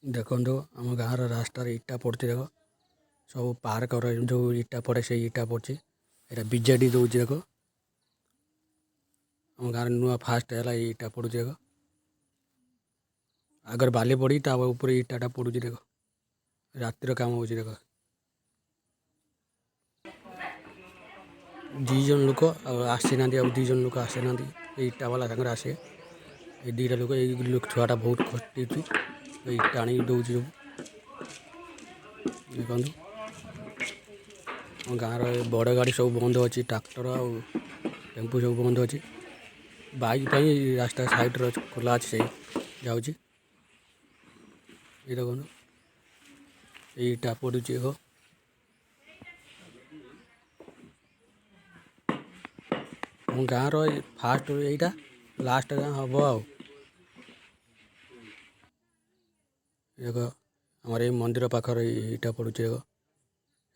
ଦେଖନ୍ତୁ ଆମ ଗାଁର ରାସ୍ତାରେ ଇଟା ପଡ଼ୁଛି। ଦେଖ ସବୁ ପାର୍କର ଯେଉଁ ଇଟା ପଡ଼େ ସେଇ ଇଟା ପଡ଼ୁଛି। ଏଇଟା ବିଜେଡ଼ି ଦେଉଛି। ଦେଖ ଆମ ଗାଁରେ ନୂଆ ଫାଷ୍ଟ ହେଲା ଏଇ ଇଟା ପଡ଼ୁଛି। ଦେଖ ଆଗରେ ବାଲି ପଡ଼ି ତା ଉପରେ ଇଟାଟା ପଡ଼ୁଛି। ଦେଖ ରାତିର କାମ ହେଉଛି। ଦେଖ ଦୁଇ ଜଣ ଲୋକ ଆଉ ଆସିନାହାନ୍ତି, ଆଉ 2 ଜଣ ଲୋକ ଆସିନାହାନ୍ତି। ଏଇ ଇଟା ବାଲା ସାଙ୍ଗରେ ଆସିବେ। ଏଇ 2ଟା ଲୋକ, ଏଇ ଛୁଆଟା ବହୁତ ଖଟିଛି, ଏଇ ଇଟା ଆଣିକି ଦେଉଛି ସବୁ। ଦେଖନ୍ତୁ ଆମ ଗାଁର ବଡ଼ ଗାଡ଼ି ସବୁ ବନ୍ଦ ଅଛି, ଟ୍ରାକ୍ଟର ଆଉ ଟେମ୍ପୁ ସବୁ ବନ୍ଦ ଅଛି। ବାଇକ୍ ପାଇଁ ରାସ୍ତା ସାଇଡ଼୍ରେ ଖୋଲା ଅଛି, ସେଇ ଯାଉଛି। ଏଇ ଦେଖନ୍ତୁ ଏଇ ଇଟା ପଡ଼ୁଛି। ଦେଖ ଆମ ଗାଁର ଫାଷ୍ଟ ଏଇଟା ଲାଷ୍ଟ ଗାଁ ହେବ ଆଉ। ଦେଖ ଆମର ଏଇ ମନ୍ଦିର ପାଖରେ ଇଟା ପଡ଼ୁଛି। ଦେଖ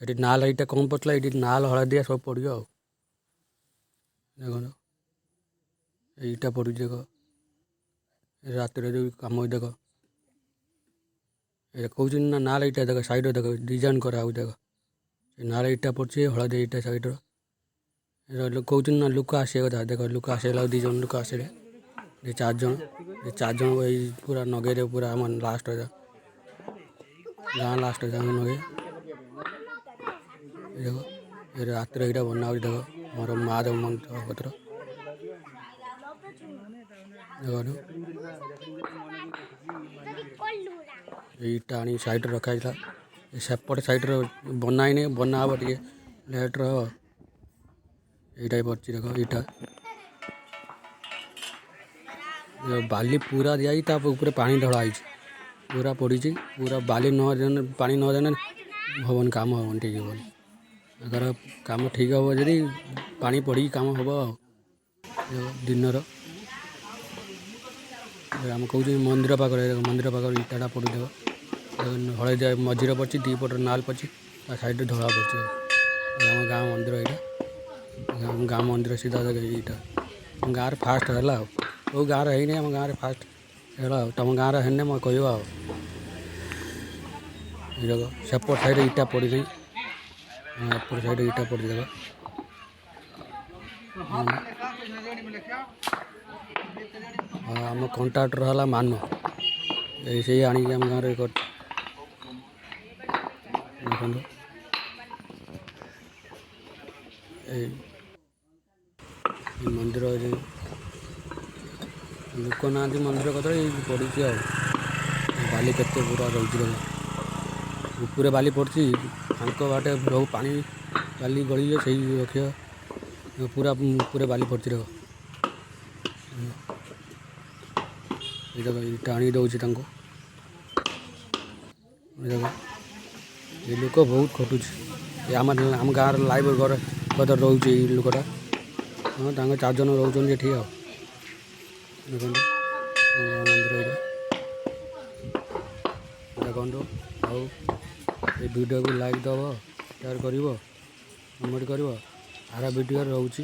ଏଠି ନାଲ ଇଟା କମ୍ ପଡ଼ିଥିଲା, ଏଇଠି ନାଲ ହଳଦିଆ ସବୁ ପଡ଼ିବ ଆଉ। ଦେଖନ୍ତୁ ଏଇଟା ପଡ଼ୁଛି। ଦେଖ ରାତିରେ ଯେଉଁ କାମ ଦେଖ ଏଇଟା କହୁଛନ୍ତି ନା ନାଲ ଇଟା। ଦେଖ ସାଇଡ଼୍ରେ ଦେଖ ଡିଜାଇନ୍ କରାହେଉଛି। ଦେଖ ସେ ନାଳ ଇଟା ପଡ଼ୁଛି, ହଳଦିଆ ଇଟା ସାଇଡ଼୍ର କହୁଛନ୍ତି ନା ଲୋକ ଆସିବା କଥା। ଦେଖ ଲୋକ ଆସିଗଲା, 2 ଜଣ ଲୋକ ଆସିଲେ, 4 ଜଣ ଏଇ ପୁରା ନଗେଇରେ ପୁରା ଆମ ଲାଷ୍ଟ ଗାଁ ଲାଷ୍ଟ ଯାଏଁ ନଗେଇ। ଦେଖ ଏ ରାତିରେ ଏଇଟା ବନା ହେଉଛି। ଦେଖ ଆମର ମହାଦେବ ମନ୍ଦିର ପତ୍ର। ଦେଖନ୍ତୁ ଏଇ ଇଟା ଆଣି ସାଇଡ଼୍ରେ ରଖାଯାଇଥିଲା। ସେପଟେ ସାଇଡ଼୍ରେ ବନା ହେଇନି, ବନା ହେବ ଟିକେ ଲେଟ୍ରେ ହେବ। ଏଇଟା ବି ପଡ଼ିଛି। ଦେଖ ଇଟା ବାଲି ପୁରା ଦିଆହେଇଛି, ତା ଉପରେ ପାଣି ଢଳା ହେଇଛି, ପୁରା ପଡ଼ିଛି। ପୁରା ବାଲି ନଦେଲେ, ପାଣି ନଦେଲେ ହେବନି, କାମ ହେବନି, ଠିକ୍ ହେବନି। ଆଗର କାମ ଠିକ୍ ହେବ ଯଦି ପାଣି ପଡ଼ିକି କାମ ହେବ ଆଉ। ଦିନର ଆମେ କହୁଛୁ ମନ୍ଦିର ପାଖରେ, ମନ୍ଦିର ପାଖରେ ଇଟାଟା ପଡ଼ୁଛି। ଦେଖ ହଳଦିଆ ମଝିରେ ପଡ଼ିଛି, 2 ପଟରେ ନାଲ ପଡ଼ିଛି, ତା ସାଇଡ଼୍ରେ ଧଳା ପଡ଼ିଛି। ଆମ ଗାଁ ମନ୍ଦିର ଏଇଟା, ଆମ ଗାଁ ମନ୍ଦିର ସିଧା ଦେଖ ଏଇଟା ଆମ ଗାଁରେ ଫାଷ୍ଟ ହେଲା ଆଉ। କେଉଁ ଗାଁରେ ହେଇନି, ଆମ ଗାଁରେ ଫାଷ୍ଟ ହେଲା ଆଉ। ତମ ଗାଁରେ ହେଲେ ମୋତେ କହିବ ଆଉ। ଦେଖ ସେପଟ ସାଇଡ଼୍ରେ ଇଟା ପଡ଼ିନାହିଁ, ଏପଟ ସାଇଡ଼୍ରେ ଇଟା ପଡ଼ିଛି। ଦେଖ ଆମ କଣ୍ଟ୍ରାକ୍ଟର ହେଲା ମାନ, ସେଇ ଆଣିକି ଆମ ଗାଁରେ କରିଛି। ଦେଖନ୍ତୁ ଏଇ ମନ୍ଦିର ଲୋକ ନାହାନ୍ତି ମନ୍ଦିର କତିରେ, ଏଇ ପଡ଼ିଛି ଆଉ। ବାଲି କେତେ ପୁରା ରହୁଛି। ଦେଖ ଉପରେ ବାଲି ପଡ଼ିଛି, ଫାଙ୍କ ବାଟେ ସବୁ ପାଣି ବାଲି ଗଳିଲେ ସେଇ ରଖିବ। ପୁରା ଉପରେ ବାଲି ପଡ଼ିଛି। ଦେଖ ଏଇ ଦେଖ ଇଟା ଆଣିକି ଦେଉଛି ତାଙ୍କୁ। ଦେଖ ଏ ଲୋକ ବହୁତ ଖଟୁଛି। ଆମ ଗାଁର ଲାଇବ୍ରେରୀ ଘର କତିରେ ରହୁଛି ଏଇ ଲୋକଟା। ହଁ, ତାଙ୍କ 4 ଜଣ ରହୁଛନ୍ତି ଏଠି ଆଉ। ଦେଖନ୍ତୁ ମନ୍ଦିର ଏଇଟା। ଦେଖନ୍ତୁ ଆଉ ଏ ଭିଡ଼ିଓକୁ ଲାଇକ୍ ଦେବ, ସେୟାର କରିବ, କମେଣ୍ଟ କରିବ। ଆର ଭିଡ଼ିଓରେ ରହୁଛି।